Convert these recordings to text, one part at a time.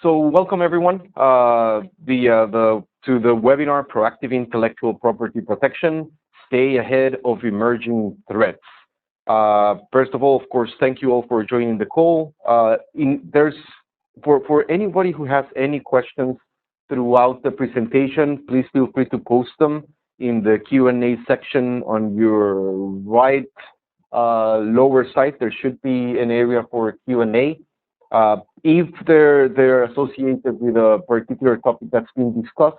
So welcome everyone to the webinar Proactive Intellectual Property Protection, Stay Ahead of Emerging Threats. First of all, of course, thank you all for joining the call. For anybody who has any questions throughout the presentation, please feel free to post them in the Q&A section on your right lower side. There should be an area for Q&A. If they're associated with a particular topic that's being discussed,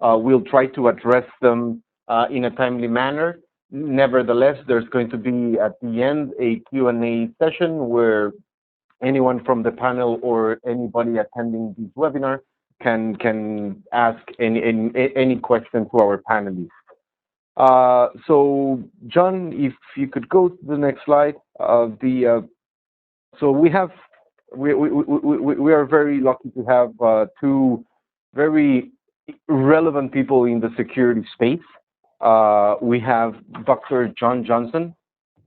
we'll try to address them in a timely manner. Nevertheless, there's going to be at the end a Q&A session where anyone from the panel or anybody attending this webinar can ask any question to our panelists. So, John, if you could go to the next slide. So we are very lucky to have two very relevant people in the security space. We have Dr. John Johnson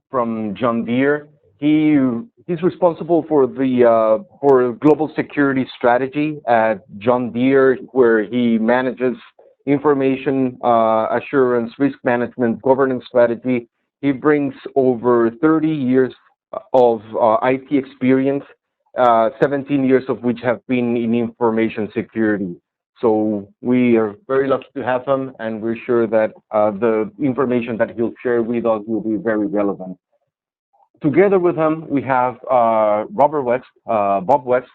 from John Deere. He's responsible for global security strategy at John Deere, where he manages information assurance, risk management, governance strategy. He brings over 30 years of IT experience, 17 years of which have been in information security. So we are very lucky to have him, and we're sure that the information that he'll share with us will be very relevant. Together with him, we have Bob West.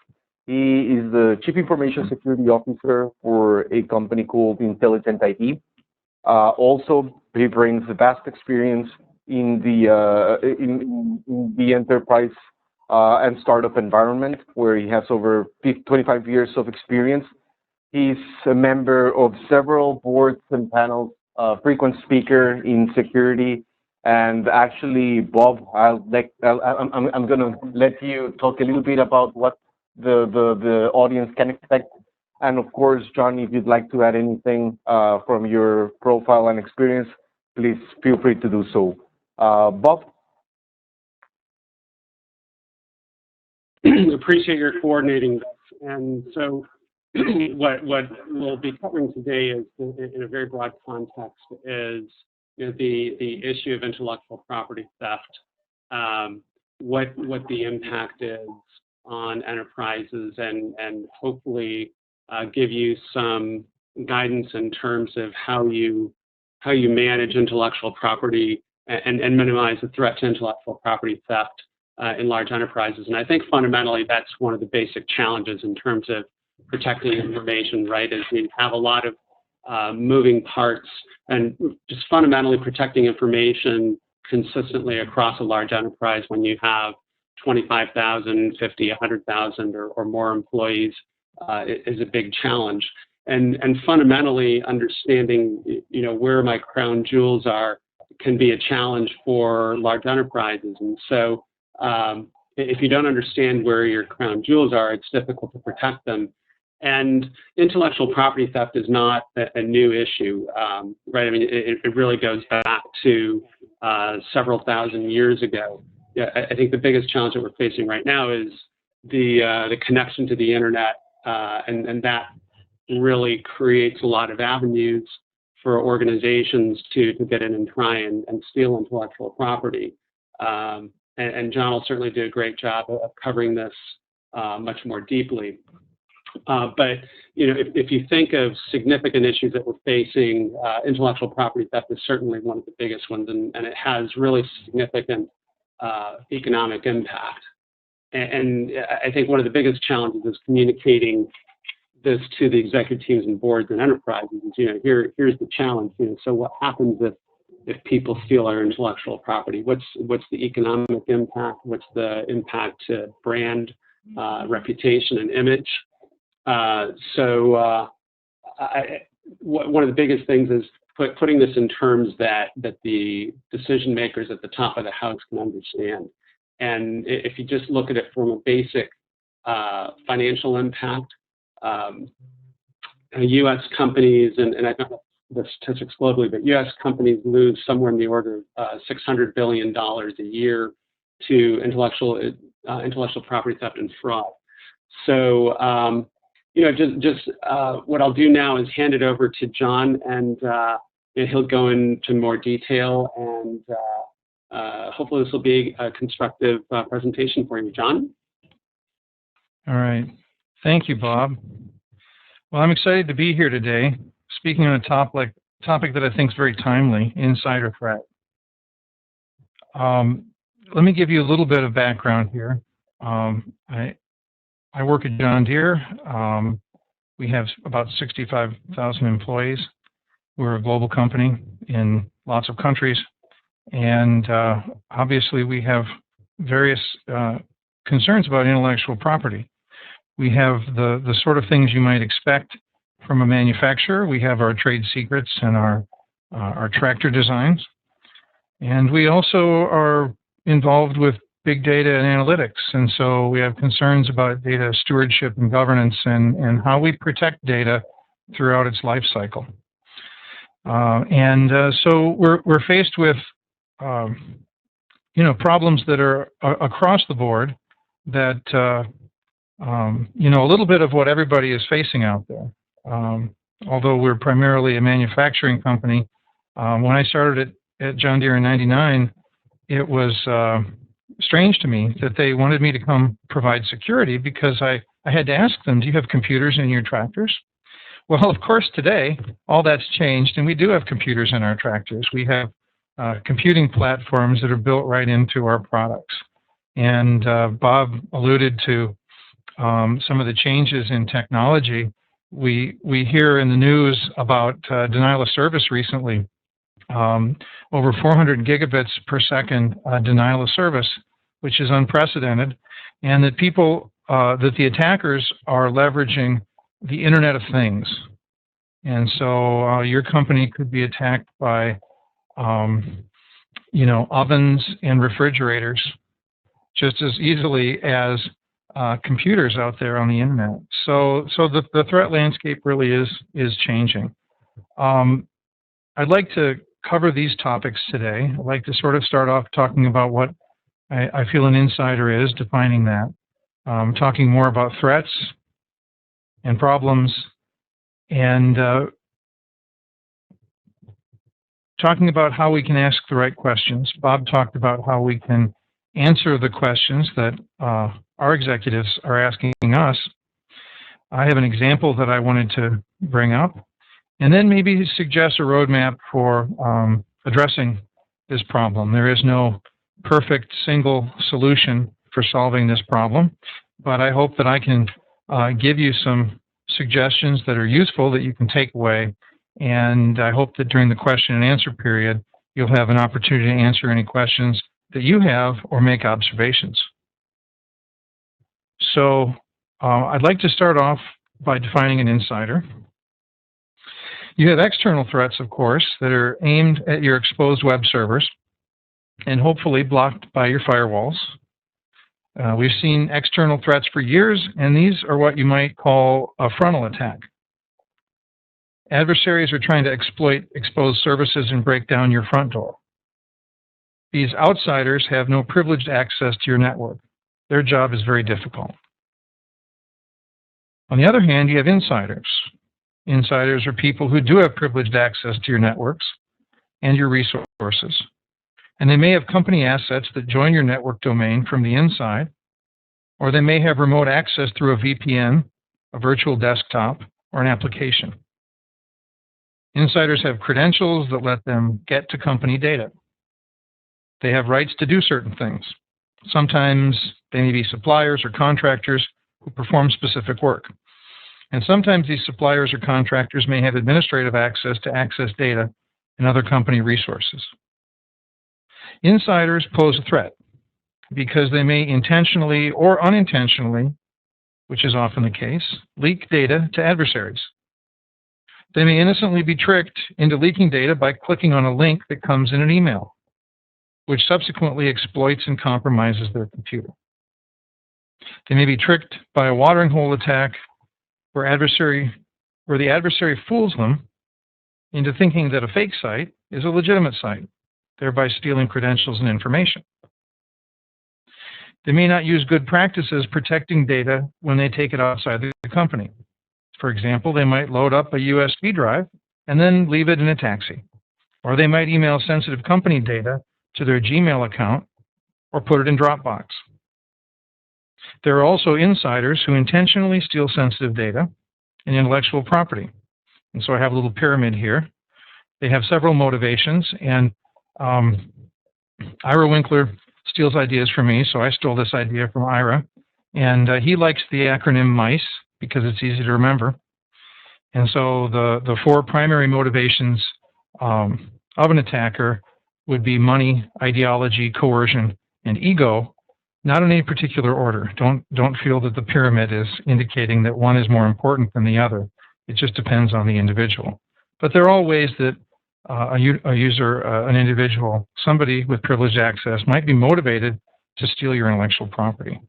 He is the Chief Information Security Officer for a company called Intelligent ID. Also, he brings a vast experience in the enterprise and startup environment, where he has over 25 years of experience. He's a member of several boards and panels, frequent speaker in security. And actually, Bob, I'm going to let you talk a little bit about what the audience can expect. And of course, John, if you'd like to add anything from your profile and experience, please feel free to do so. Bob? Appreciate your coordinating this. And so what we'll be covering today is, in a very broad context, is the issue of intellectual property theft, what the impact is on enterprises, and hopefully give you some guidance in terms of how you manage intellectual property and minimize the threat to intellectual property theft in large enterprises. And I think fundamentally that's one of the basic challenges in terms of protecting information, right, is we have a lot of moving parts, and just fundamentally protecting information consistently across a large enterprise when you have 25,000, 50, 100,000 or more employees is a big challenge. And fundamentally understanding, where my crown jewels are can be a challenge for large enterprises. And so if you don't understand where your crown jewels are, it's difficult to protect them. And intellectual property theft is not a new issue, right? I mean, it really goes back to several thousand years ago. Yeah, I think the biggest challenge that we're facing right now is the connection to the internet, and that really creates a lot of avenues for organizations to get in and try and steal intellectual property. And John will certainly do a great job of covering this much more deeply. But if you think of significant issues that we're facing, intellectual property theft is certainly one of the biggest ones, and it has really significant economic impact. And I think one of the biggest challenges is communicating this to the executive teams and boards and enterprises. Here's the challenge. So what happens if people steal our intellectual property? What's the economic impact? What's the impact to brand, reputation, and image? One of the biggest things is putting this in terms that the decision makers at the top of the house can understand. And if you just look at it from a basic financial impact, U.S. companies, and I don't know the statistics globally, but U.S. companies lose somewhere in the order of $600 billion a year to intellectual property theft and fraud. So just what I'll do now is hand it over to John, and he'll go into more detail, and hopefully this will be a constructive presentation for you. John? All right. Thank you, Bob. Well, I'm excited to be here today, speaking on a topic that I think is very timely, insider threat. Let me give you a little bit of background here. I work at John Deere. We have about 65,000 employees. We're a global company in lots of countries. And obviously, we have various concerns about intellectual property. We have the sort of things you might expect from a manufacturer. We have our trade secrets and our tractor designs. And we also are involved with big data and analytics. And so we have concerns about data stewardship and governance and how we protect data throughout its life cycle. So we're faced with problems that are across the board that a little bit of what everybody is facing out there. Although we're primarily a manufacturing company, when I started at John Deere in '99, it was strange to me that they wanted me to come provide security, because I had to ask them, do you have computers in your tractors? Well, of course, today, all that's changed, and we do have computers in our tractors. We have computing platforms that are built right into our products. And Bob alluded to some of the changes in technology. We hear in the news about denial of service recently, over 400 gigabits per second denial of service, which is unprecedented, and that that the attackers are leveraging the Internet of Things. And so your company could be attacked by, ovens and refrigerators just as easily as computers out there on the Internet. So the threat landscape really is changing. I'd like to cover these topics today. I'd like to sort of start off talking about what I feel an insider is, defining that, talking more about threats and problems, and talking about how we can ask the right questions. Bob talked about how we can answer the questions that our executives are asking us. I have an example that I wanted to bring up, and then maybe suggest a roadmap for addressing this problem. There is no perfect single solution for solving this problem, but I hope that I can give you some suggestions that are useful that you can take away, and I hope that during the question and answer period, you'll have an opportunity to answer any questions that you have or make observations. So I'd like to start off by defining an insider. You have external threats, of course, that are aimed at your exposed web servers and hopefully blocked by your firewalls. We've seen external threats for years, and these are what you might call a frontal attack. Adversaries are trying to exploit exposed services and break down your front door. These outsiders have no privileged access to your network. Their job is very difficult. On the other hand, you have insiders. Insiders are people who do have privileged access to your networks and your resources. And they may have company assets that join your network domain from the inside, or they may have remote access through a VPN, a virtual desktop, or an application. Insiders have credentials that let them get to company data. They have rights to do certain things. Sometimes they may be suppliers or contractors who perform specific work. And sometimes these suppliers or contractors may have administrative access to access data and other company resources. Insiders pose a threat because they may intentionally or unintentionally, which is often the case, leak data to adversaries. They may innocently be tricked into leaking data by clicking on a link that comes in an email, which subsequently exploits and compromises their computer. They may be tricked by a watering hole attack where the adversary fools them into thinking that a fake site is a legitimate site, thereby stealing credentials and information. They may not use good practices protecting data when they take it outside the company. For example, they might load up a USB drive and then leave it in a taxi. Or they might email sensitive company data to their Gmail account or put it in Dropbox. There are also insiders who intentionally steal sensitive data and intellectual property. And so I have a little pyramid here. They have several motivations, and Ira Winkler steals ideas from me, so I stole this idea from Ira. And he likes the acronym MICE because it's easy to remember. And so the four primary motivations of an attacker would be money, ideology, coercion, and ego, not in any particular order. Don't feel that the pyramid is indicating that one is more important than the other. It just depends on the individual. But there are all ways that a user, an individual, somebody with privileged access might be motivated to steal your intellectual property.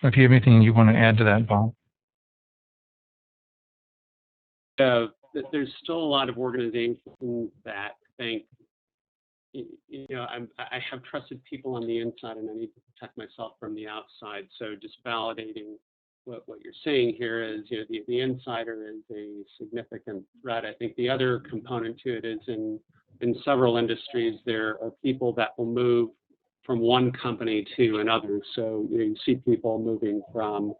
If you have anything you want to add to that, Bob. There's still a lot of organizations that think, I have trusted people on the inside and I need to protect myself from the outside. So just validating what you're saying here is, the insider is a significant threat. I think the other component to it is in several industries, there are people that will move from one company to another. So you see people moving from,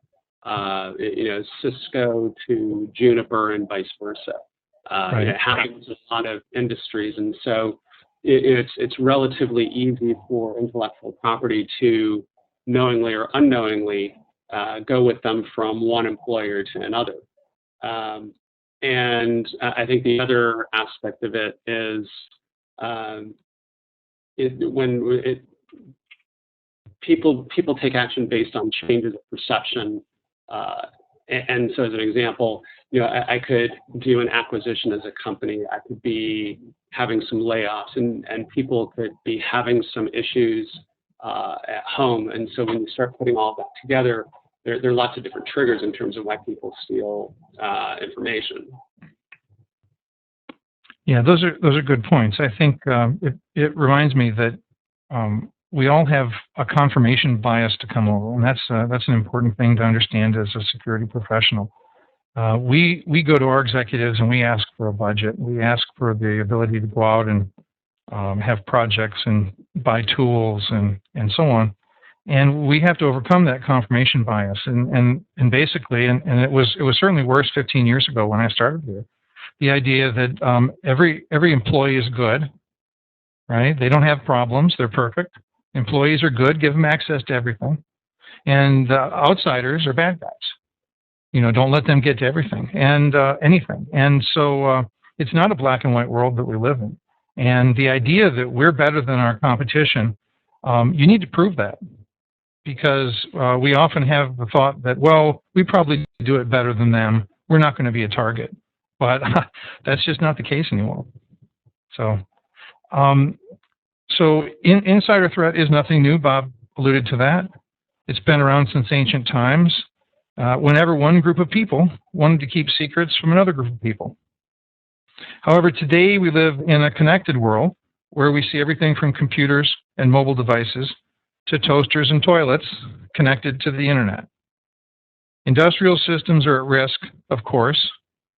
Cisco to Juniper and vice versa. Right. It happens in a lot of industries. And so it's relatively easy for intellectual property to knowingly or unknowingly go with them from one employer to another. And I think the other aspect of it is people take action based on changes of perception. And so as an example, I could do an acquisition as a company. I could be having some layoffs and people could be having some issues at home. And so when you start putting all that together, there are lots of different triggers in terms of why people steal information. Yeah, those are good points. I think it reminds me that we all have a confirmation bias to come over, and that's an important thing to understand as a security professional. We go to our executives and we ask for a budget. We ask for the ability to go out and have projects and buy tools and so on. And we have to overcome that confirmation bias. And basically, and it was certainly worse 15 years ago when I started here, the idea that every employee is good, right? They don't have problems. They're perfect. Employees are good. Give them access to everything. And outsiders are bad guys. Don't let them get to everything and anything. And so it's not a black and white world that we live in. And the idea that we're better than our competition, you need to prove that. Because we often have the thought that, well, we probably do it better than them. We're not going to be a target. But that's just not the case anymore. So insider threat is nothing new. Bob alluded to that. It's been around since ancient times. Whenever one group of people wanted to keep secrets from another group of people. However, today we live in a connected world where we see everything from computers and mobile devices to toasters and toilets connected to the internet. Industrial systems are at risk, of course,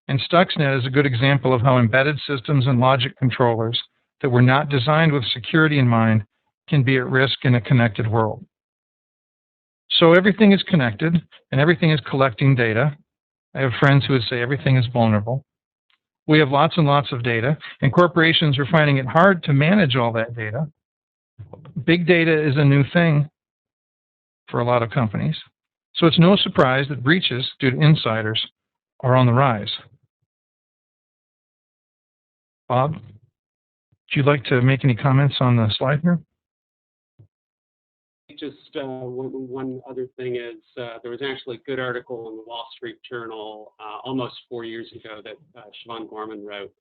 and Stuxnet is a good example of how embedded systems and logic controllers that were not designed with security in mind can be at risk in a connected world. So everything is connected and everything is collecting data. I have friends who would say everything is vulnerable. We have lots and lots of data, and corporations are finding it hard to manage all that data. Big data is a new thing for a lot of companies. So it's no surprise that breaches due to insiders are on the rise. Bob, would you like to make any comments on the slide here? Just one other thing is there was actually a good article in the Wall Street Journal almost 4 years ago that Siobhan Gorman wrote.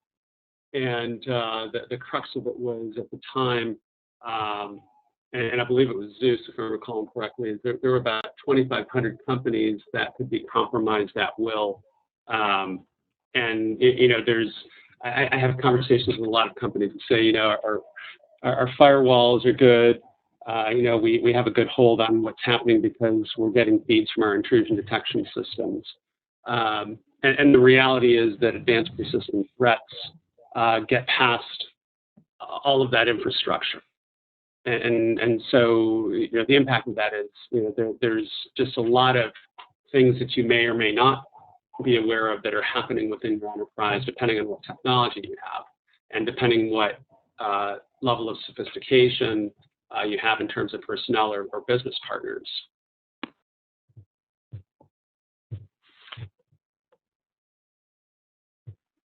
And the crux of it was at the time, and I believe it was Zeus, if I'm recalling correctly, there were about 2,500 companies that could be compromised at will. And, I have conversations with a lot of companies that say, our firewalls are good. We have a good hold on what's happening because we're getting feeds from our intrusion detection systems. And the reality is that advanced persistent threats get past all of that infrastructure. And so, the impact of that is, there's just a lot of things that you may or may not be aware of that are happening within your enterprise, depending on what technology you have, and depending what level of sophistication you have in terms of personnel or business partners.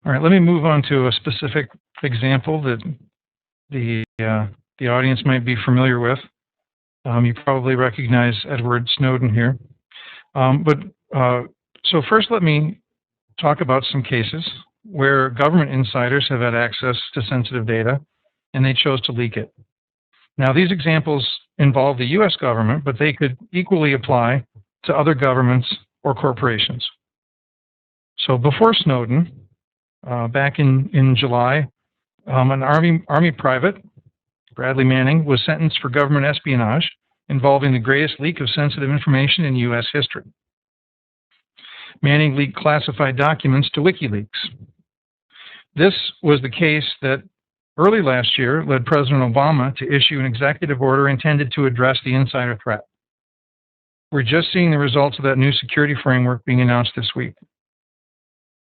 All right, let me move on to a specific example that the audience might be familiar with. You probably recognize Edward Snowden here. So first let me talk about some cases where government insiders have had access to sensitive data and they chose to leak it. Now, these examples involve the U.S. government, but they could equally apply to other governments or corporations. So before Snowden, back in July, an Army private, Bradley Manning, was sentenced for government espionage involving the greatest leak of sensitive information in U.S. history. Manning leaked classified documents to WikiLeaks. This was the case that early last year led President Obama to issue an executive order intended to address the insider threat. We're just seeing the results of that new security framework being announced this week.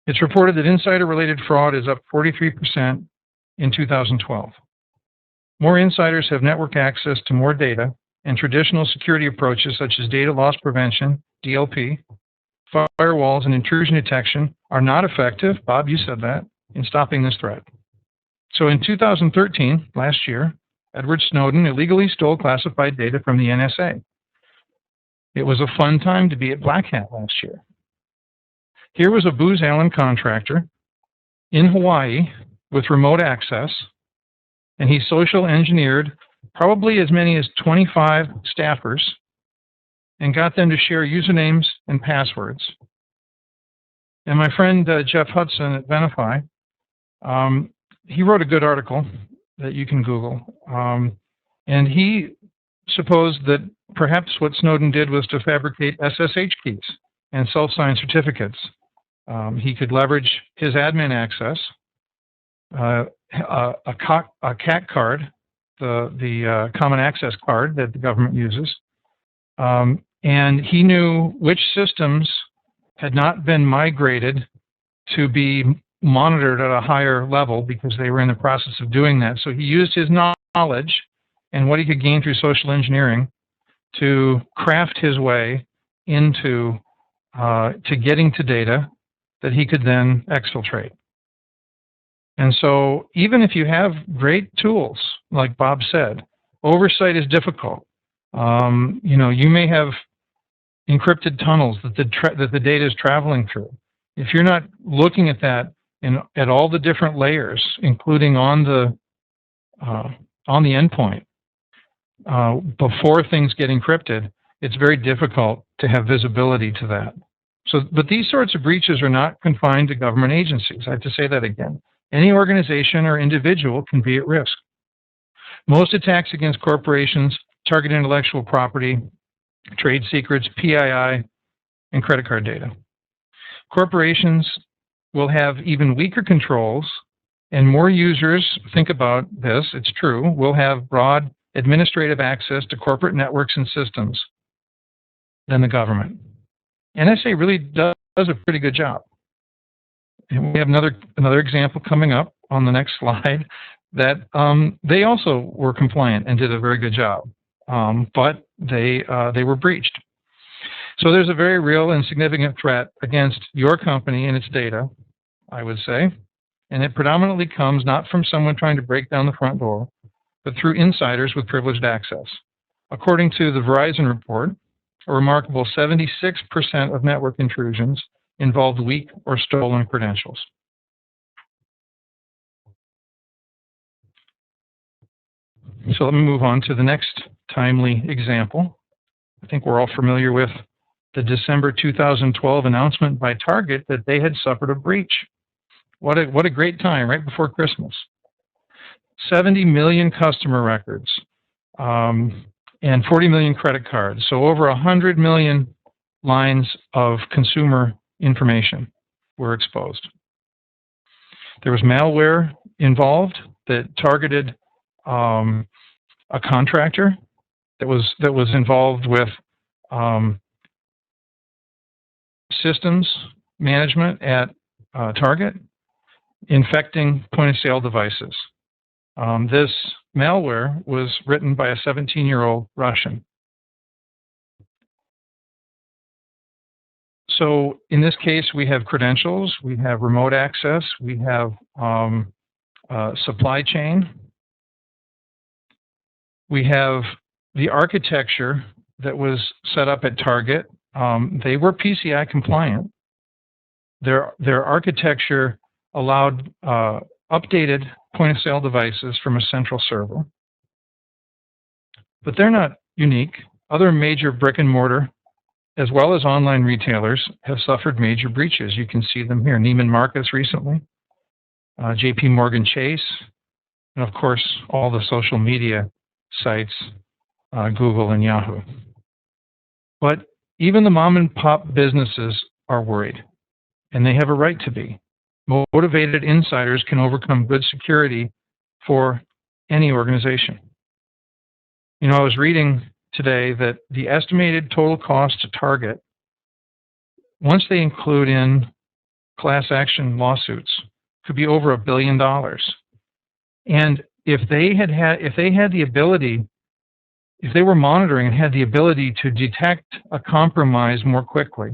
It's reported that insider-related fraud is up 43% in 2012. More insiders have network access to more data, and traditional security approaches such as data loss prevention, DLP, firewalls, and intrusion detection are not effective, Bob, you said that, in stopping this threat. So in 2013, last year, Edward Snowden illegally stole classified data from the NSA. It was a fun time to be at Black Hat last year. Here was a Booz Allen contractor in Hawaii with remote access, and he social engineered probably as many as 25 staffers and got them to share usernames and passwords. And my friend Jeff Hudson at Venafi, he wrote a good article that you can Google, and he supposed that perhaps what Snowden did was to fabricate SSH keys and self-signed certificates. He could leverage his admin access, a CAC card, the common access card that the government uses, and he knew which systems had not been migrated to be monitored at a higher level because they were in the process of doing that. So he used his knowledge and what he could gain through social engineering to craft his way into to getting to data that he could then exfiltrate. And so even if you have great tools, like Bob said, oversight is difficult. You may have encrypted tunnels that the data is traveling through. If you're not looking at that at all the different layers, including on the endpoint, before things get encrypted, it's very difficult to have visibility to that. But these sorts of breaches are not confined to government agencies. I have to say that again. Any organization or individual can be at risk. Most attacks against corporations target intellectual property, trade secrets, PII, and credit card data. Corporations will have even weaker controls, and more users, think about this, it's true, will have broad administrative access to corporate networks and systems than the government. NSA really does a pretty good job. And we have another example coming up on the next slide that they also were compliant and did a very good job, but they were breached. So there's a very real and significant threat against your company and its data, I would say, and it predominantly comes not from someone trying to break down the front door, but through insiders with privileged access. According to the Verizon report, a remarkable 76% of network intrusions involved weak or stolen credentials. So let me move on to the next timely example. I think we're all familiar with the December 2012 announcement by Target that they had suffered a breach. What a great time, right before Christmas. 70 million customer records and 40 million credit cards. So over 100 million lines of consumer information were exposed. There was malware involved that targeted a contractor that was involved with systems management at Target, infecting point-of-sale devices. This malware was written by a 17-year-old Russian. So in this case, we have credentials, we have remote access, we have supply chain. We have the architecture that was set up at Target. They were PCI compliant. Their architecture allowed updated point-of-sale devices from a central server. But they're not unique. Other major brick-and-mortar, as well as online retailers, have suffered major breaches. You can see them here. Neiman Marcus recently, JP Morgan Chase, and of course, all the social media sites, Google and Yahoo. But even the mom and pop businesses are worried, and they have a right to be. Motivated insiders can overcome good security for any organization. You know, I was reading today that the estimated total cost to Target, once they include in class action lawsuits, could be over $1 billion. And if they had the ability, if they were monitoring and had the ability to detect a compromise more quickly,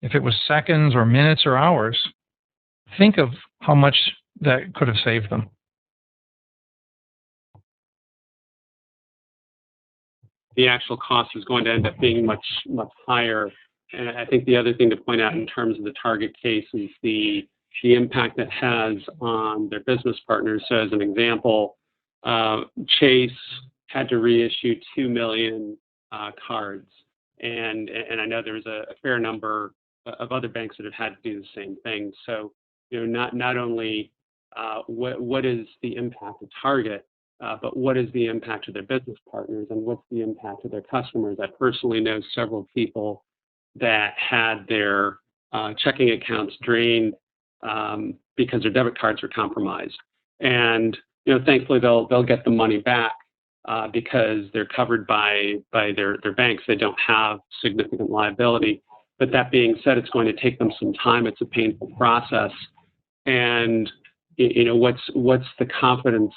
if it was seconds or minutes or hours, think of how much that could have saved them. The actual cost is going to end up being much higher. And I think the other thing to point out in terms of the Target case is the impact that has on their business partners. So as an example, Chase had to reissue 2 million cards. And I know there was a fair number of other banks that have had to do the same thing. So, you know, not only what is the impact of Target, but what is the impact of their business partners and what's the impact of their customers? I personally know several people that had their checking accounts drained because their debit cards were compromised. And, you know, thankfully they'll get the money back because they're covered by their banks. They don't have significant liability. But that being said, it's going to take them some time. It's a painful process. And, you know, what's the confidence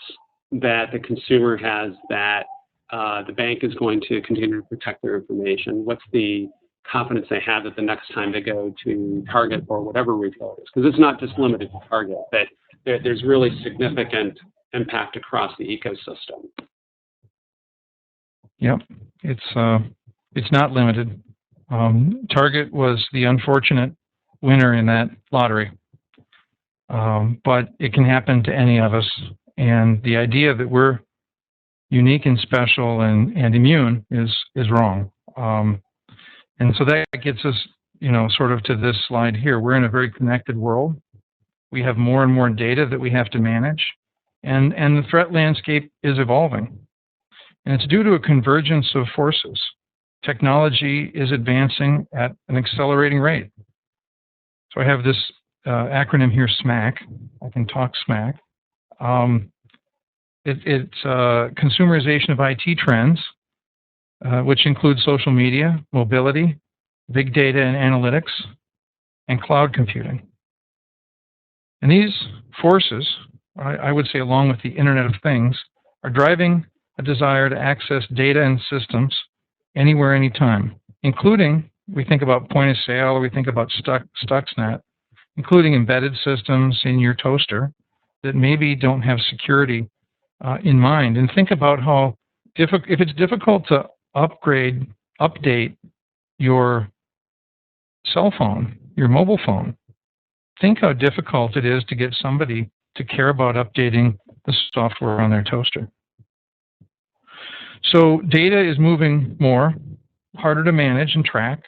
that the consumer has that the bank is going to continue to protect their information? What's the confidence they have that the next time they go to Target or whatever retailer it is? Because it's not just limited to Target, but there's really significant impact across the ecosystem. Yep, it's not limited. Target was the unfortunate winner in that lottery, but it can happen to any of us. And the idea that we're unique and special and immune is wrong. And so that gets us, you know, sort of to this slide here. We're in a very connected world. We have more and more data that we have to manage, and the threat landscape is evolving. And it's due to a convergence of forces. Technology is advancing at an accelerating rate. So I have this acronym here, SMAC. I can talk SMAC. It's consumerization of IT trends, which includes social media, mobility, big data and analytics, and cloud computing. And these forces, I would say along with the Internet of Things, are driving a desire to access data and systems anywhere, anytime, including, we think about point of sale, or we think about Stuxnet, including embedded systems in your toaster that maybe don't have security in mind. And think about how if it's difficult to update your cell phone, your mobile phone, think how difficult it is to get somebody to care about updating the software on their toaster. So data is moving more, harder to manage and track,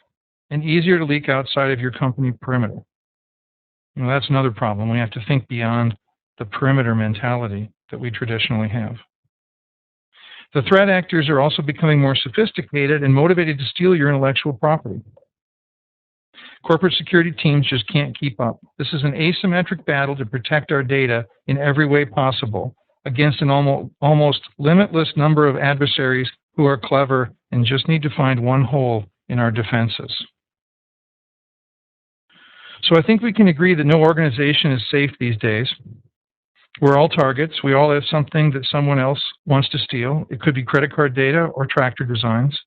and easier to leak outside of your company perimeter. You know, that's another problem. We have to think beyond the perimeter mentality that we traditionally have. The threat actors are also becoming more sophisticated and motivated to steal your intellectual property. Corporate security teams just can't keep up. This is an asymmetric battle to protect our data in every way possible against an almost limitless number of adversaries who are clever and just need to find one hole in our defenses. So I think we can agree that no organization is safe these days. We're all targets. We all have something that someone else wants to steal. It could be credit card data or tractor designs.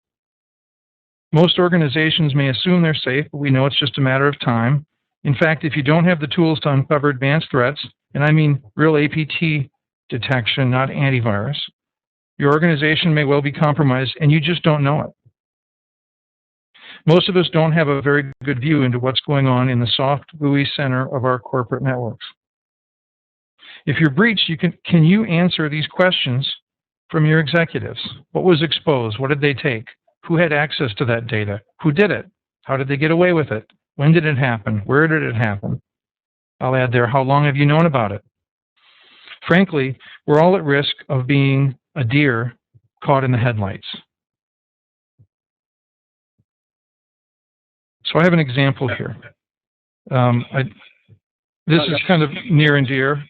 Most organizations may assume they're safe, but we know it's just a matter of time. In fact, if you don't have the tools to uncover advanced threats, and I mean real APT detection, not antivirus, your organization may well be compromised, and you just don't know it. Most of us don't have a very good view into what's going on in the soft GUI center of our corporate networks. If you're breached, can you answer these questions from your executives? What was exposed? What did they take? Who had access to that data? Who did it? How did they get away with it? When did it happen? Where did it happen? I'll add there, how long have you known about it? Frankly, we're all at risk of being a deer caught in the headlights. So I have an example here. This is kind of near and dear.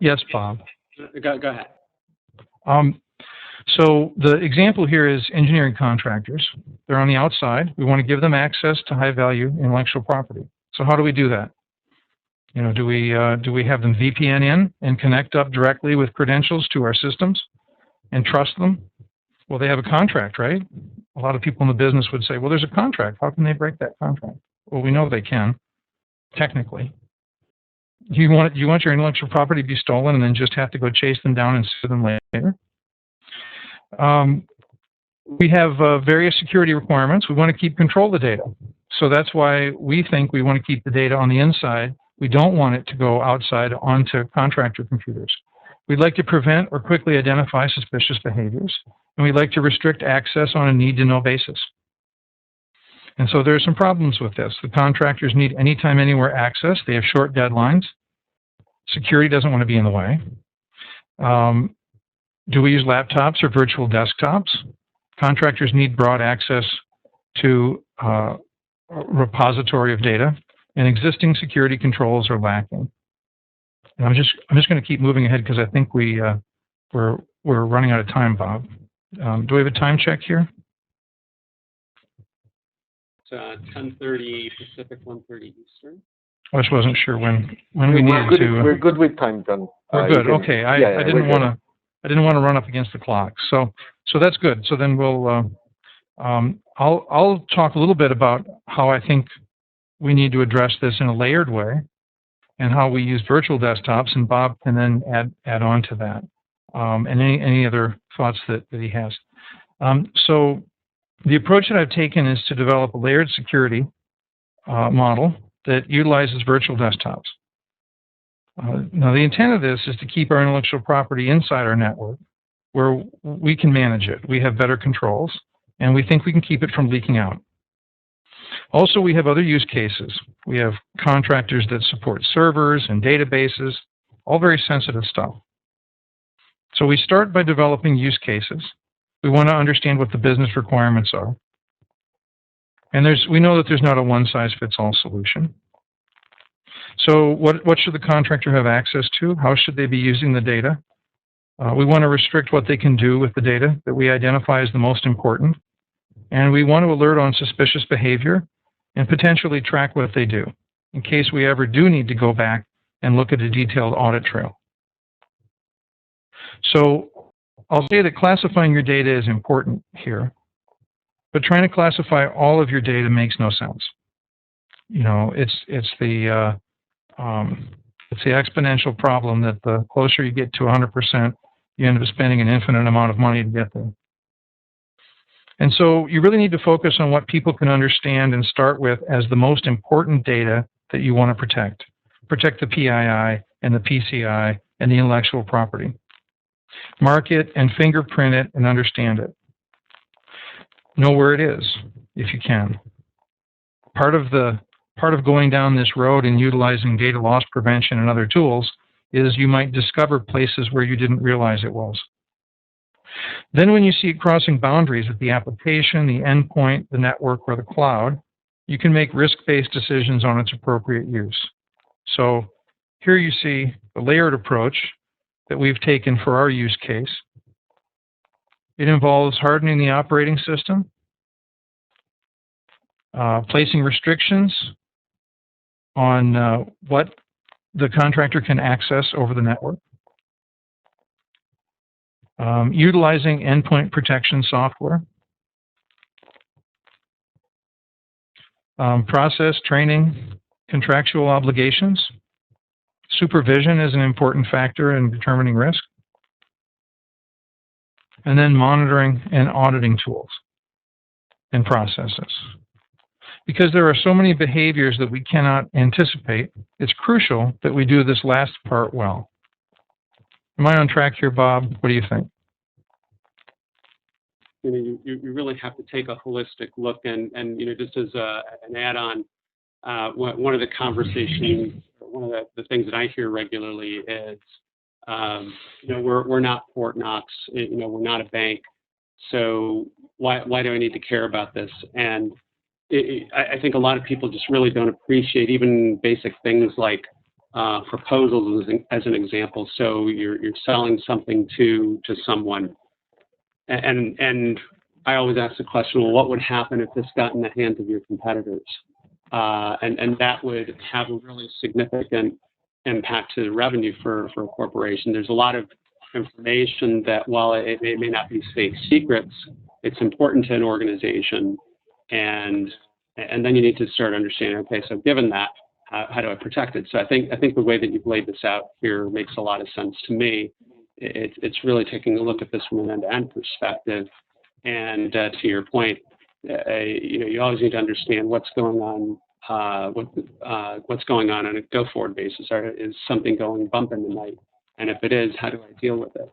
Yes, Bob. Go ahead. So the example here is engineering contractors. They're on the outside. We want to give them access to high-value intellectual property. So how do we do that? You know, do we have them VPN in and connect up directly with credentials to our systems and trust them? Well, they have a contract, right? A lot of people in the business would say, well, there's a contract. How can they break that contract? Well, we know they can, technically. You want your intellectual property to be stolen and then just have to go chase them down and sue them later? We have various security requirements. We want to keep control of the data. So that's why we think we want to keep the data on the inside. We don't want it to go outside onto contractor computers. We'd like to prevent or quickly identify suspicious behaviors, and we'd like to restrict access on a need-to-know basis. And so there are some problems with this. The contractors need anytime, anywhere access. They have short deadlines. Security doesn't want to be in the way. Do we use laptops or virtual desktops? Contractors need broad access to a repository of data, and existing security controls are lacking. And I'm just going to keep moving ahead because I think we're running out of time, Bob. Do we have a time check here? It's 10:30 Pacific, 1:30 Eastern. I just wasn't sure when we needed to. We're good with time, John. We're good. Okay. I didn't want to run up against the clock. So that's good. So then we'll I'll talk a little bit about how I think we need to address this in a layered way, and how we use virtual desktops, and Bob can then add on to that, and any other thoughts that he has. So the approach that I've taken is to develop a layered security model that utilizes virtual desktops. Now, the intent of this is to keep our intellectual property inside our network where we can manage it. We have better controls, and we think we can keep it from leaking out. Also, we have other use cases. We have contractors that support servers and databases, all very sensitive stuff. So we start by developing use cases. We want to understand what the business requirements are. And we know that there's not a one-size-fits-all solution. So what should the contractor have access to? How should they be using the data? We want to restrict what they can do with the data that we identify as the most important. And we want to alert on suspicious behavior and potentially track what they do in case we ever do need to go back and look at a detailed audit trail. So I'll say that classifying your data is important here, but trying to classify all of your data makes no sense. You know, it's the exponential problem that the closer you get to 100%, you end up spending an infinite amount of money to get there. And so you really need to focus on what people can understand and start with as the most important data that you want to protect. Protect the PII and the PCI and the intellectual property. Mark it and fingerprint it and understand it. Know where it is, if you can. Part of going down this road and utilizing data loss prevention and other tools is you might discover places where you didn't realize it was. Then when you see it crossing boundaries with the application, the endpoint, the network, or the cloud, you can make risk-based decisions on its appropriate use. So here you see the layered approach that we've taken for our use case. It involves hardening the operating system, placing restrictions on what the contractor can access over the network, utilizing endpoint protection software, process, training, contractual obligations. Supervision is an important factor in determining risk. And then monitoring and auditing tools and processes. Because there are so many behaviors that we cannot anticipate, it's crucial that we do this last part well. Am I on track here, Bob? What do you think? You really have to take a holistic look, and just as an add-on, one of the conversations, one of the things that I hear regularly is, we're not Fort Knox, we're not a bank, so why do I need to care about this? And I think a lot of people just really don't appreciate even basic things like proposals as an example. So you're selling something to someone, and I always ask the question, well, what would happen if this got in the hands of your competitors? And that would have a really significant impact to the revenue for a corporation. There's a lot of information that, while it may not be state secrets, it's important to an organization. And then you need to start understanding, okay, so given that, how do I protect it? So I think the way that you've laid this out here makes a lot of sense to me. It's really taking a look at this from an end-to-end perspective. And to your point, you always need to understand what's going on, what's going on a go-forward basis. Is something going bump in the night? And if it is, how do I deal with it?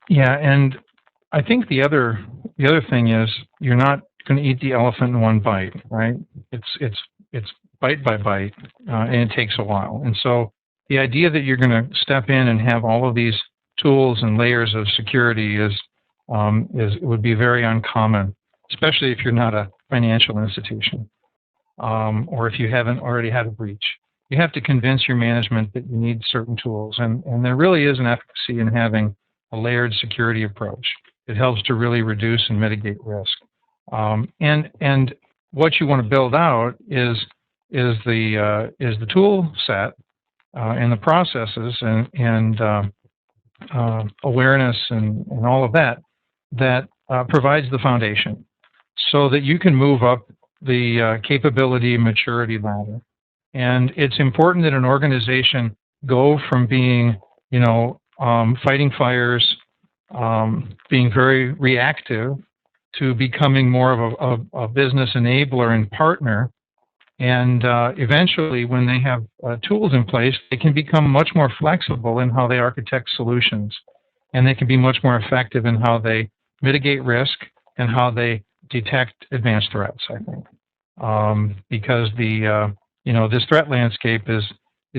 Yeah, and I think the other thing is you're not going to eat the elephant in one bite, right? It's bite by bite, and it takes a while. And so the idea that you're going to step in and have all of these tools and layers of security would be very uncommon, especially if you're not a financial institution, or if you haven't already had a breach. You have to convince your management that you need certain tools, and there really is an efficacy in having a layered security approach. It helps to really reduce and mitigate risk. And what you want to build out is the tool set and the processes and awareness and all of that provides the foundation, so that you can move up the capability and maturity ladder. And it's important that an organization go from being, fighting fires, being very reactive, to becoming more of a business enabler and partner. And eventually, when they have tools in place, they can become much more flexible in how they architect solutions. And they can be much more effective in how they mitigate risk and how they detect advanced threats, I think. Because this threat landscape is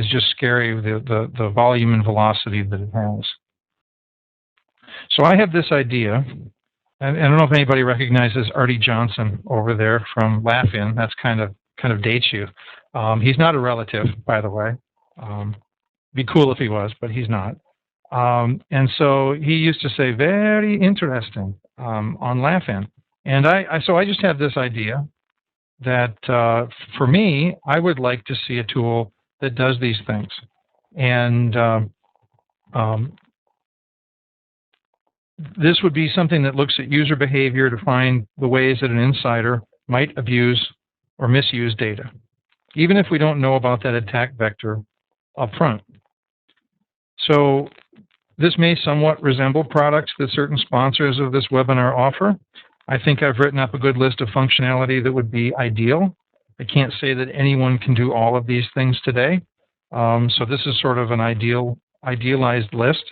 just scary, the volume and velocity that it has. So I have this idea, and I don't know if anybody recognizes Artie Johnson over there from Laugh-In. That's kind of dates you. He's not a relative, by the way. Be cool if he was, but he's not. And so he used to say, very interesting, on Laugh-In. And so I just have this idea that for me, I would like to see a tool that does these things. And this would be something that looks at user behavior to find the ways that an insider might abuse or misuse data, even if we don't know about that attack vector up front. So this may somewhat resemble products that certain sponsors of this webinar offer. I think I've written up a good list of functionality that would be ideal. I can't say that anyone can do all of these things today. So this is sort of an idealized list.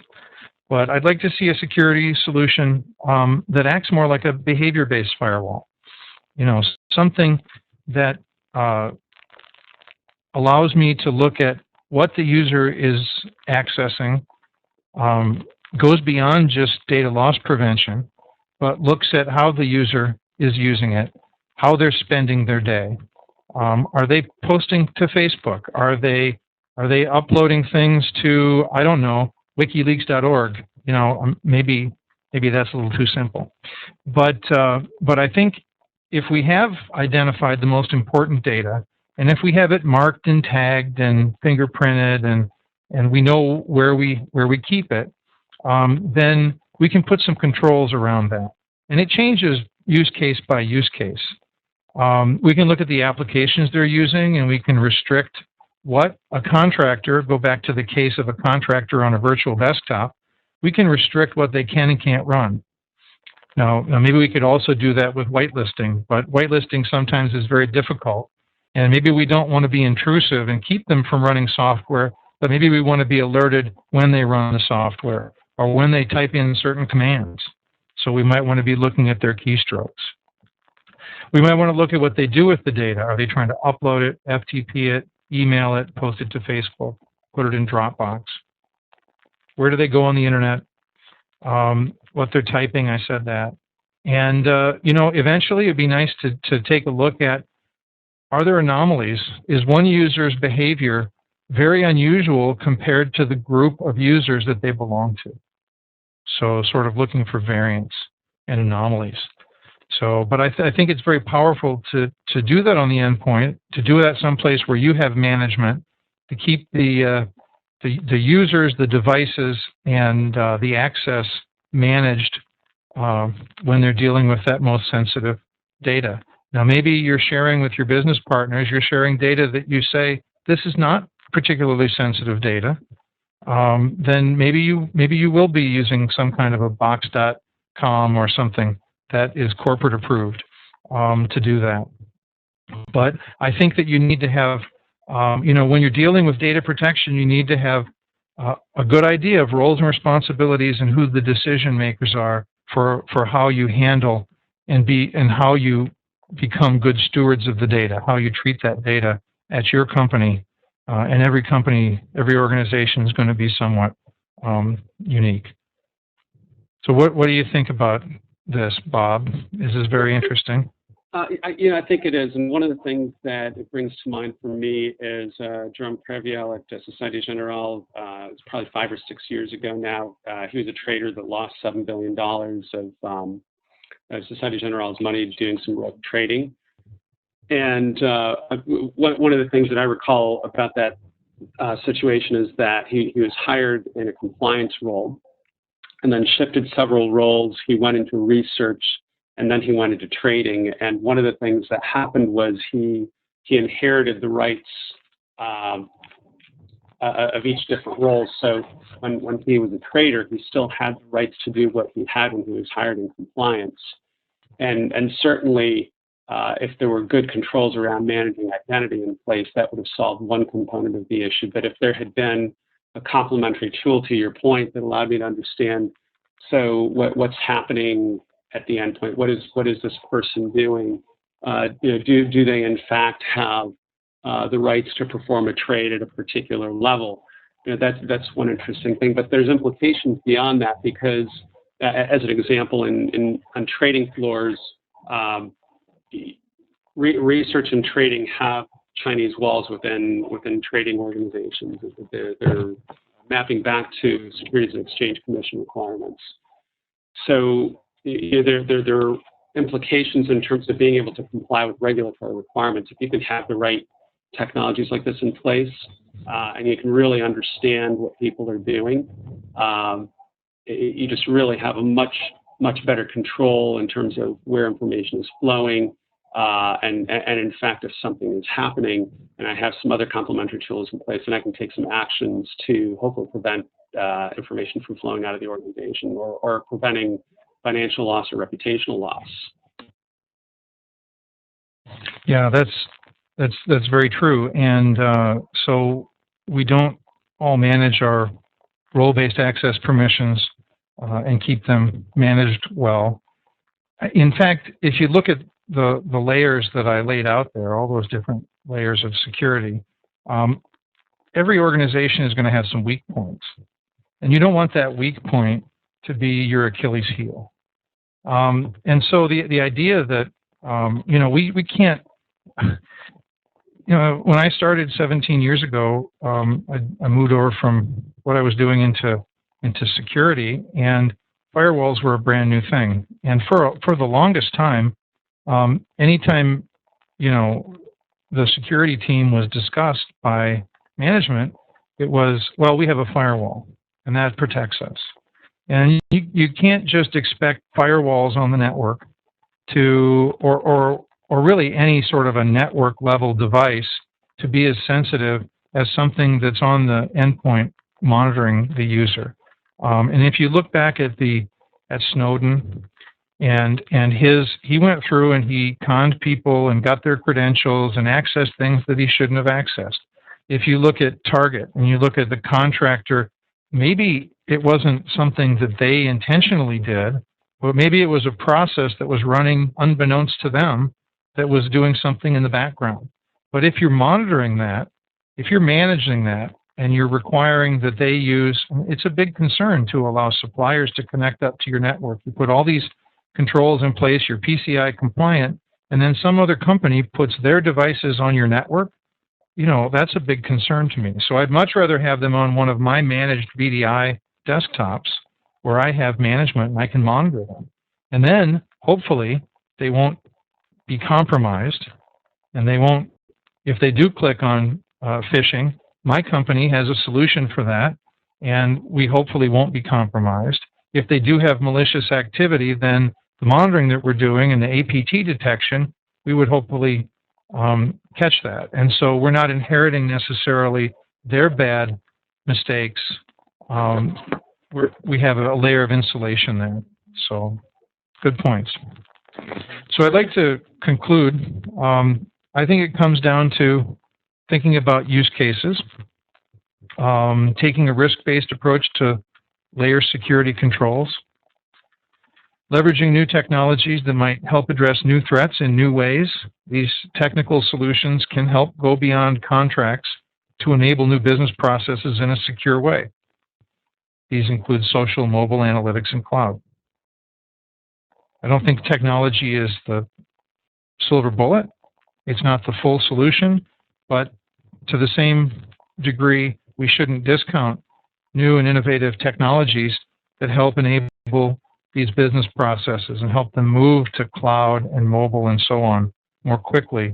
But I'd like to see a security solution that acts more like a behavior-based firewall. Something that allows me to look at what the user is accessing, goes beyond just data loss prevention, but looks at how the user is using it how they're spending their day. Are they posting to Facebook? Are they uploading things to, I don't know, WikiLeaks.org? Maybe that's a little too simple. But I think if we have identified the most important data, and if we have it marked and tagged and fingerprinted, and we know where we keep it, then we can put some controls around that. And it changes use case by use case. We can look at the applications they're using, and we can restrict what a contractor, go back to the case of a contractor on a virtual desktop, we can restrict what they can and can't run. Now maybe we could also do that with whitelisting, but whitelisting sometimes is very difficult. And maybe we don't want to be intrusive and keep them from running software, but maybe we want to be alerted when they run the software or when they type in certain commands. So we might want to be looking at their keystrokes. We might want to look at what they do with the data. Are they trying to upload it, FTP it, email it, post it to Facebook, put it in Dropbox? Where do they go on the internet? What they're typing, I said that. And, eventually it'd be nice to take a look at, are there anomalies? Is one user's behavior very unusual compared to the group of users that they belong to? So sort of looking for variance and anomalies. So, but I think it's very powerful to do that on the endpoint, to do that someplace where you have management, to keep the users, the devices, and the access managed when they're dealing with that most sensitive data. Now, maybe you're sharing with your business partners, you're sharing data that you say, this is not particularly sensitive data. Then maybe you will be using some kind of a box.com or something that is corporate approved to do that. But I think that you need to have, when you're dealing with data protection, you need to have a good idea of roles and responsibilities and who the decision makers are for how you handle and how you become good stewards of the data, how you treat that data at your company. And every company, every organization is going to be somewhat unique. So what do you think about this, Bob? Is this very interesting? I think it is. And one of the things that it brings to mind for me is Jerome Previel at Societe Generale. It's probably 5 or 6 years ago now. He was a trader that lost $7 billion of Societe Generale's money doing some rogue trading. And one of the things that I recall about that situation is that he was hired in a compliance role and then shifted several roles. He went into research and then he went into trading. And one of the things that happened was he inherited the rights of each different role. So when he was a trader, he still had the rights to do what he had when he was hired in compliance. And certainly, if there were good controls around managing identity in place, that would have solved one component of the issue. But if there had been a complementary tool, to your point, that allowed me to understand, so what's happening at the endpoint? What is this person doing? Do they in fact have the rights to perform a trade at a particular level? That's one interesting thing. But there's implications beyond that because, as an example, on trading floors, research and trading have Chinese walls within trading organizations. They're mapping back to Securities and Exchange Commission requirements. So there are implications in terms of being able to comply with regulatory requirements. If you can have the right technologies like this in place, and you can really understand what people are doing, you just really have a much better control in terms of where information is flowing, and in fact, if something is happening, and I have some other complementary tools in place, and I can take some actions to hopefully prevent information from flowing out of the organization or preventing financial loss or reputational loss. Yeah, that's very true. And so we don't all manage our role-based access permissions and keep them managed well. In fact, if you look at the layers that I laid out there, all those different layers of security, every organization is going to have some weak points. And you don't want that weak point to be your Achilles heel. And so the idea that We can't, when I started 17 years ago, I moved over from what I was doing into security, and firewalls were a brand new thing. And for the longest time, anytime, the security team was discussed by management, it was, well, we have a firewall, and that protects us. And you can't just expect firewalls on the network to, or really any sort of a network level device to be as sensitive as something that's on the endpoint monitoring the user. And if you look back at Snowden and he went through and he conned people and got their credentials and accessed things that he shouldn't have accessed. If you look at Target and you look at the contractor, maybe it wasn't something that they intentionally did, but maybe it was a process that was running unbeknownst to them that was doing something in the background. But if you're monitoring that, if you're managing that, and you're requiring that they use, it's a big concern to allow suppliers to connect up to your network. You put all these controls in place, you're PCI compliant, and then some other company puts their devices on your network. That's a big concern to me. So I'd much rather have them on one of my managed VDI desktops where I have management and I can monitor them. And then hopefully they won't be compromised, and they won't, if they do click on phishing, my company has a solution for that, and we hopefully won't be compromised. If they do have malicious activity, then the monitoring that we're doing and the APT detection, we would hopefully catch that. And so we're not inheriting necessarily their bad mistakes. We have a layer of insulation there. So good points. So I'd like to conclude. I think it comes down to thinking about use cases, taking a risk-based approach to layer security controls, leveraging new technologies that might help address new threats in new ways. These technical solutions can help go beyond contracts to enable new business processes in a secure way. These include social, mobile, analytics, and cloud. I don't think technology is the silver bullet. It's not the full solution, but to the same degree, we shouldn't discount new and innovative technologies that help enable these business processes and help them move to cloud and mobile and so on more quickly.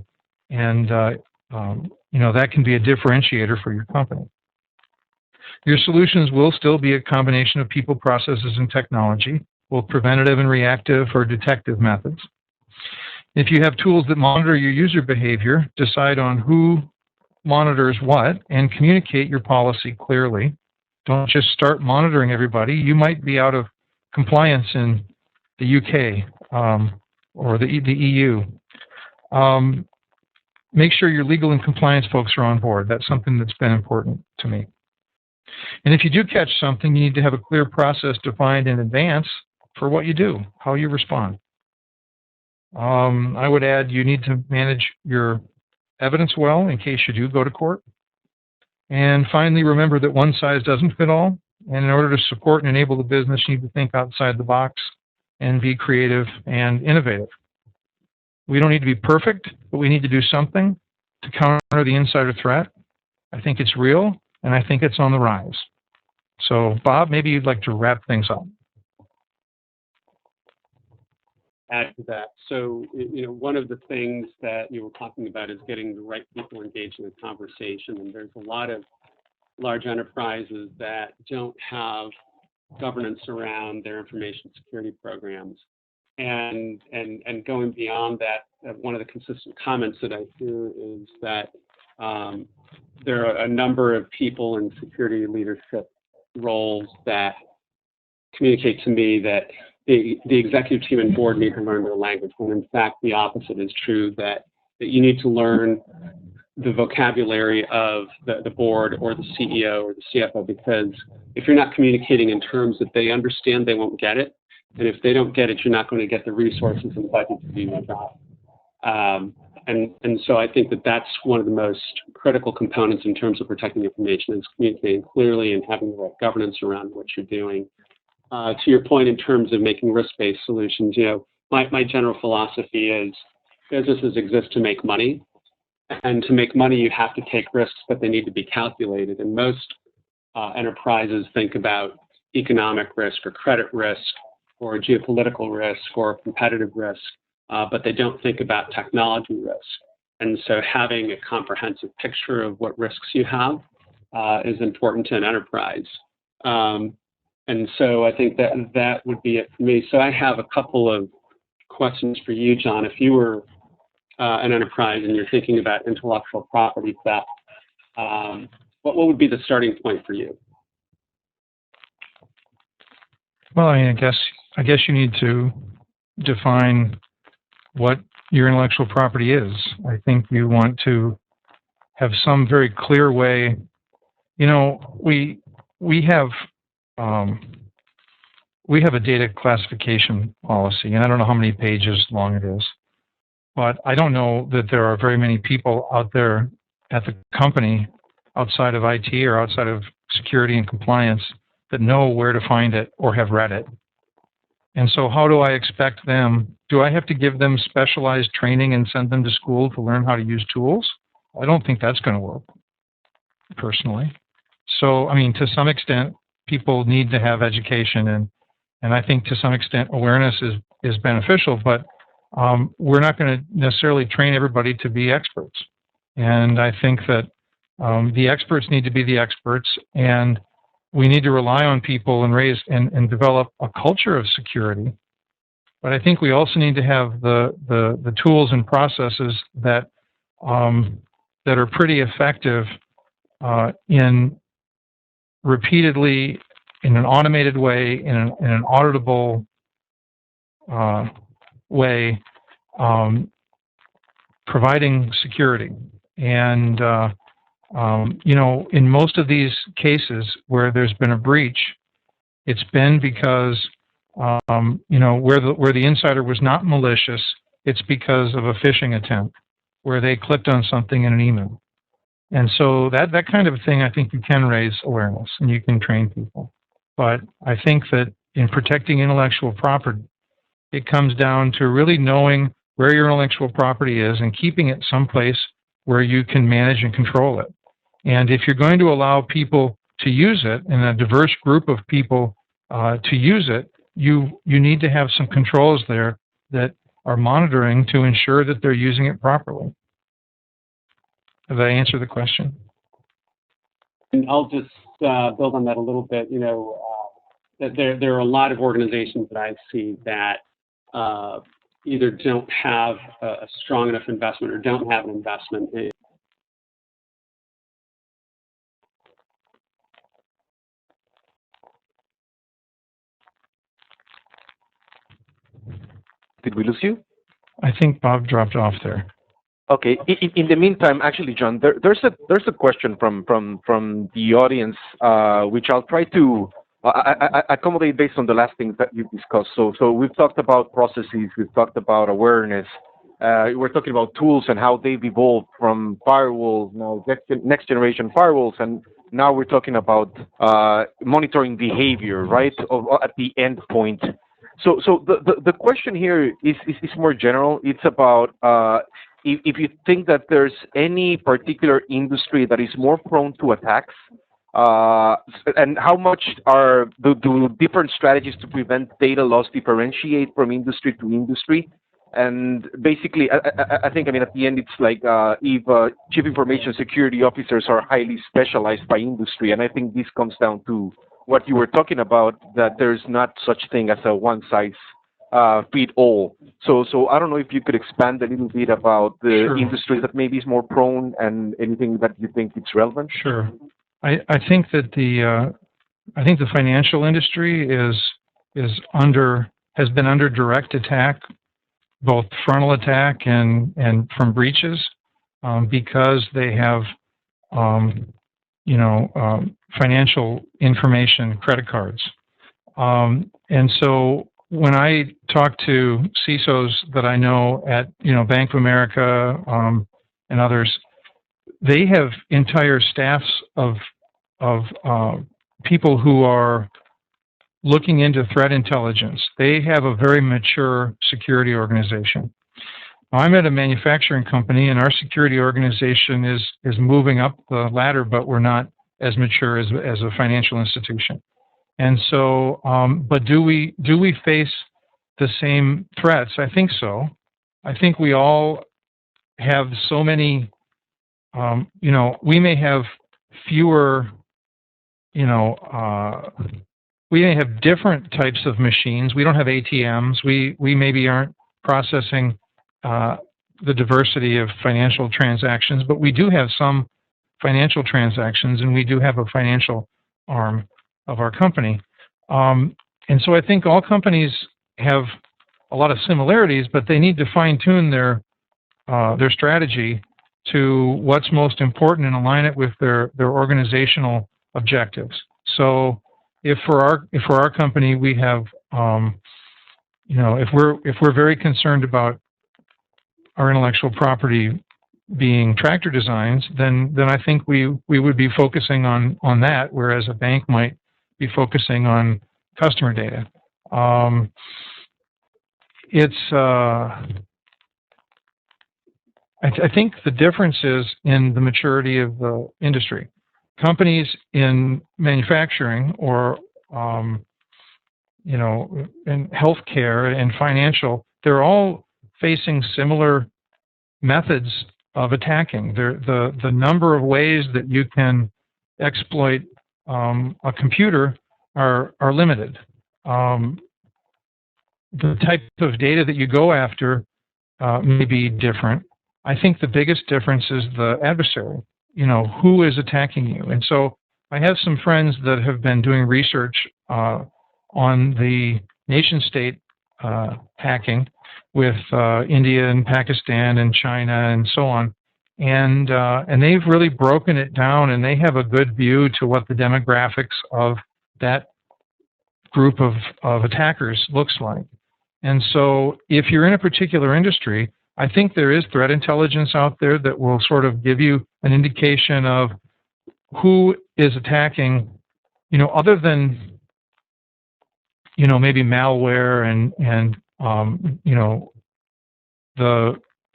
And, that can be a differentiator for your company. Your solutions will still be a combination of people, processes, and technology, both preventative and reactive or detective methods. If you have tools that monitor your user behavior, decide on who monitors what, and communicate your policy clearly. Don't just start monitoring everybody. You might be out of compliance in the UK or the EU. Make sure your legal and compliance folks are on board. That's something that's been important to me. And if you do catch something, you need to have a clear process defined in advance for what you do, how you respond. I would add you need to manage your evidence well in case you do go to court. And finally, remember that one size doesn't fit all. And in order to support and enable the business, you need to think outside the box and be creative and innovative. We don't need to be perfect, but we need to do something to counter the insider threat. I think it's real, and I think it's on the rise. So, Bob, maybe you'd like to wrap things up. Add to that. So, one of the things that you were talking about is getting the right people engaged in a conversation. And there's a lot of large enterprises that don't have governance around their information security programs. And going beyond that, one of the consistent comments that I hear is that there are a number of people in security leadership roles that communicate to me that the executive team and board need to learn their language, when in fact the opposite is true, that you need to learn the vocabulary of the board or the CEO or the CFO, because if you're not communicating in terms that they understand, they won't get it. And if they don't get it, you're not going to get the resources and budget to do your job. And so I think that that's one of the most critical components in terms of protecting information, is communicating clearly and having the right governance around what you're doing. To your point in terms of making risk-based solutions, my general philosophy is businesses exist to make money. And to make money, you have to take risks, but they need to be calculated. And most enterprises think about economic risk or credit risk or geopolitical risk or competitive risk, but they don't think about technology risk. And so having a comprehensive picture of what risks you have is important to an enterprise. And so I think that would be it for me. So I have a couple of questions for you, John. If you were an enterprise and you're thinking about intellectual property theft, what would be the starting point for you? Well, I mean, I guess you need to define what your intellectual property is. I think you want to have some very clear way. You know, we have a data classification policy, and I don't know how many pages long it is, but I don't know that there are very many people out there at the company outside of IT or outside of security and compliance that know where to find it or have read it. And so how do I expect them? Do I have to give them specialized training and send them to school to learn how to use tools? I don't think that's going to work, personally. So, I mean, to some extent, people need to have education, and I think to some extent awareness is beneficial, but we're not going to necessarily train everybody to be experts. And I think that the experts need to be the experts, and we need to rely on people and raise and develop a culture of security. But I think we also need to have the tools and processes that that are pretty effective in repeatedly, in an automated way, in an auditable way, providing security. And you know, in most of these cases where there's been a breach, it's been because you know, where the insider was not malicious, it's because of a phishing attempt where they clicked on something in an email. And so that kind of thing, I think you can raise awareness and you can train people. But I think that in protecting intellectual property, it comes down to really knowing where your intellectual property is and keeping it someplace where you can manage and control it. And if you're going to allow people to use it, and a diverse group of people to use it, you need to have some controls there that are monitoring to ensure that they're using it properly. Did I answer the question? And I'll just build on that a little bit. You know, there are a lot of organizations that I see that either don't have a strong enough investment or don't have an investment in. Did we lose you? I think Bob dropped off there. Okay. In the meantime, actually, John, there's a question from the audience, which I'll try to accommodate based on the last things that you discussed. So we've talked about processes, we've talked about awareness, we're talking about tools and how they've evolved from firewalls, now next generation firewalls, and now we're talking about monitoring behavior, right, at the end point. So the question here is more general. It's about if you think that there's any particular industry that is more prone to attacks, and how much do different strategies to prevent data loss differentiate from industry to industry? And basically, I think, I mean, at the end, it's like if chief information security officers are highly specialized by industry, and I think this comes down to what you were talking about, that there's not such thing as a one-size fit all. So I don't know if you could expand a little bit about the industries that maybe is more prone and anything that you think it's relevant. Sure. I think that the financial industry has been under direct attack, both frontal attack and from breaches, because they have financial information, credit cards, and so when I talk to CISOs that I know at Bank of America and others, they have entire staffs of people who are looking into threat intelligence. They have a very mature security organization. I'm at a manufacturing company, and our security organization is moving up the ladder, but we're not as mature as a financial institution. And so, but do we face the same threats? I think so. I think we all have so many. We may have fewer. We may have different types of machines. We don't have ATMs. We maybe aren't processing the diversity of financial transactions, but we do have some financial transactions, and we do have a financial arm of our company. And so I think all companies have a lot of similarities, but they need to fine-tune their strategy to what's most important and align it with their organizational objectives. So if for our company we have if we're very concerned about our intellectual property being tractor designs, then I think we would be focusing on that, whereas a bank might be focusing on customer data. I think the difference is in the maturity of the industry. Companies in manufacturing or in healthcare and financial, they're all facing similar methods of attacking. The number of ways that you can exploit a computer are limited. The type of data that you go after may be different. I think the biggest difference is the adversary. Who is attacking you? And so I have some friends that have been doing research on the nation-state hacking with India and Pakistan and China and so on. And they've really broken it down, and they have a good view to what the demographics of that group of attackers looks like. And so if you're in a particular industry, I think there is threat intelligence out there that will sort of give you an indication of who is attacking, other than, maybe malware and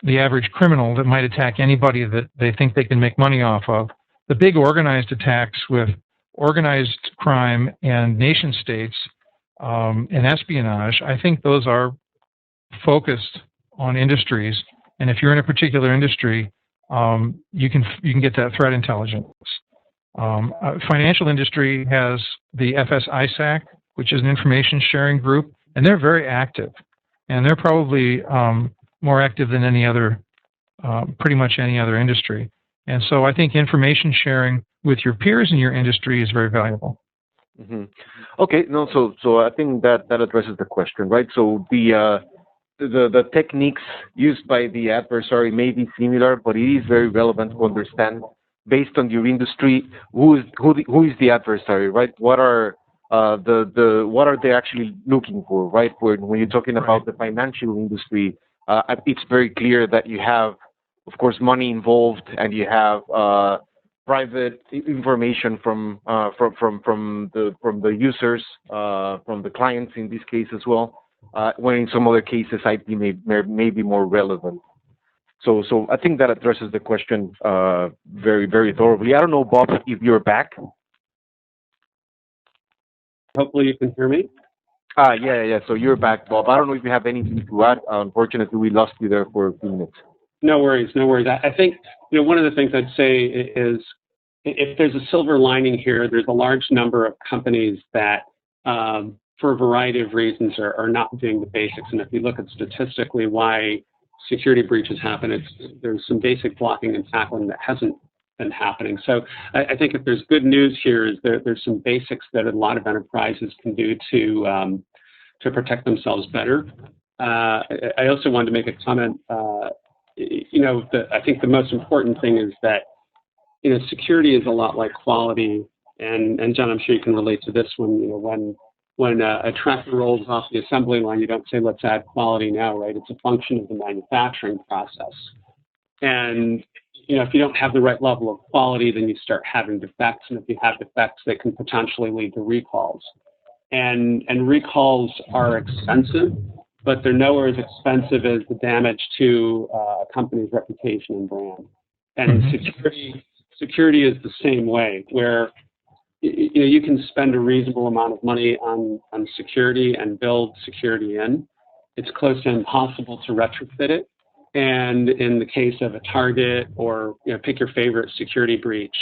the average criminal that might attack anybody that they think they can make money off of. The big organized attacks with organized crime and nation states and espionage, I think those are focused on industries. And if you're in a particular industry, you can get that threat intelligence. Financial industry has the FS-ISAC, which is an information sharing group, and they're very active. And they're probably more active than pretty much any other industry. And so I think information sharing with your peers in your industry is very valuable. Mm-hmm. Okay, no, so I think that addresses the question, right? So the techniques used by the adversary may be similar, but it is very relevant to understand, based on your industry, who is the adversary, right? What are what are they actually looking for, right? When you're talking about the financial industry, it's very clear that you have, of course, money involved, and you have private information from the users, from the clients in this case as well. When in some other cases, IP may be more relevant. So I think that addresses the question very, very thoroughly. I don't know, Bob, if you're back. Hopefully you can hear me. Yeah. So you're back, Bob. I don't know if you have anything to add. Unfortunately, we lost you there for a few minutes. No worries. I think one of the things I'd say is, if there's a silver lining here, there's a large number of companies that, for a variety of reasons, are not doing the basics. And if you look at statistically why security breaches happen, there's some basic blocking and tackling that hasn't been happening. So I think if there's good news here, is there's some basics that a lot of enterprises can do to protect themselves better. I also wanted to make a comment. I think the most important thing is that security is a lot like quality, and John, I'm sure you can relate to this one. When a tractor rolls off the assembly line, you don't say, let's add quality now, right? It's a function of the manufacturing process. And, if you don't have the right level of quality, then you start having defects. And if you have defects, that can potentially lead to recalls. And recalls are expensive. but they're nowhere as expensive as the damage to a company's reputation and brand. And security is the same way, where you can spend a reasonable amount of money on security and build security in. It's close to impossible to retrofit it. And in the case of a target or pick your favorite security breach,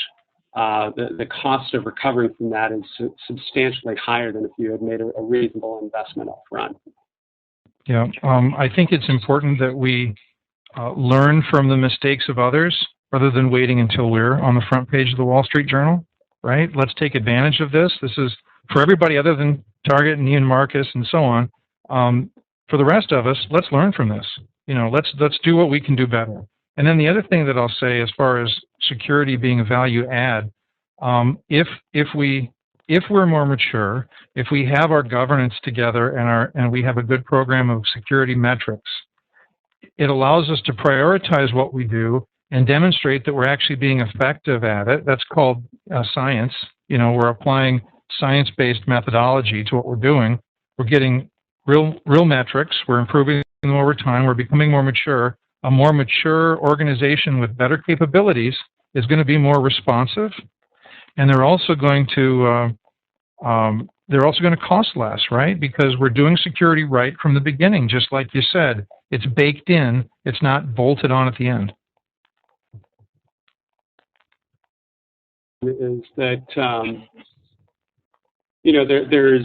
the cost of recovering from that is substantially higher than if you had made a reasonable investment up front. Yeah, I think it's important that we learn from the mistakes of others rather than waiting until we're on the front page of the Wall Street Journal, right? Let's take advantage of this. This is for everybody other than Target and Ian Marcus and so on. For the rest of us, let's learn from this. Let's do what we can do better. And then the other thing that I'll say, as far as security being a value add, if we're more mature, if we have our governance together and we have a good program of security metrics, it allows us to prioritize what we do and demonstrate that we're actually being effective at it. That's called science. We're applying science-based methodology to what we're doing. We're getting real metrics. We're improving them over time. We're becoming more mature. A more mature organization with better capabilities is going to be more responsive, and they're also going to cost less, right? Because we're doing security right from the beginning, just like you said. It's baked in. It's not bolted on at the end. Is that there's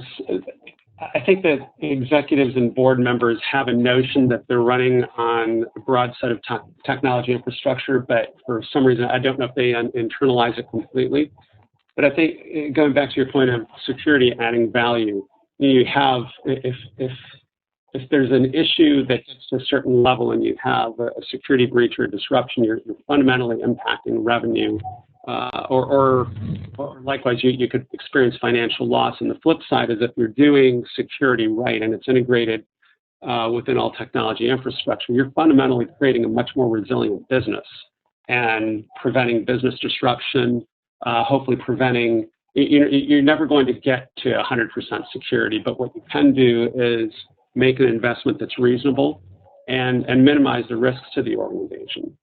I think that executives and board members have a notion that they're running on a broad set of technology infrastructure, but for some reason, I don't know if they internalize it completely. But I think, going back to your point of security adding value, you have, if there's an issue that gets to a certain level and you have a security breach or disruption, you're fundamentally impacting revenue. Or likewise, you could experience financial loss. And the flip side is if you're doing security right and it's integrated within all technology infrastructure, you're fundamentally creating a much more resilient business and preventing business disruption, hopefully preventing, you're never going to get to 100% security, but what you can do is make an investment that's reasonable and minimize the risks to the organization.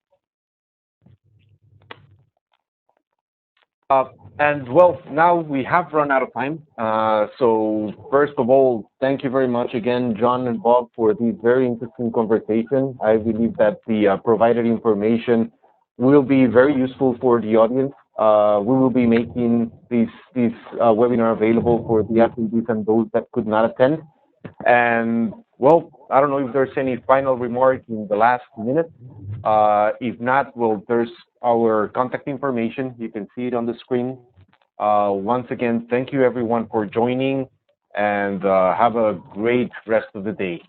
And well, now we have run out of time. So first of all, thank you very much again, John and Bob, for this very interesting conversation. I believe that the provided information will be very useful for the audience. We will be making this webinar available for the attendees and those that could not attend. And well, I don't know if there's any final remark in the last minute. If not, well, there's our contact information. You can see it on the screen. Once again, thank you everyone for joining, and have a great rest of the day.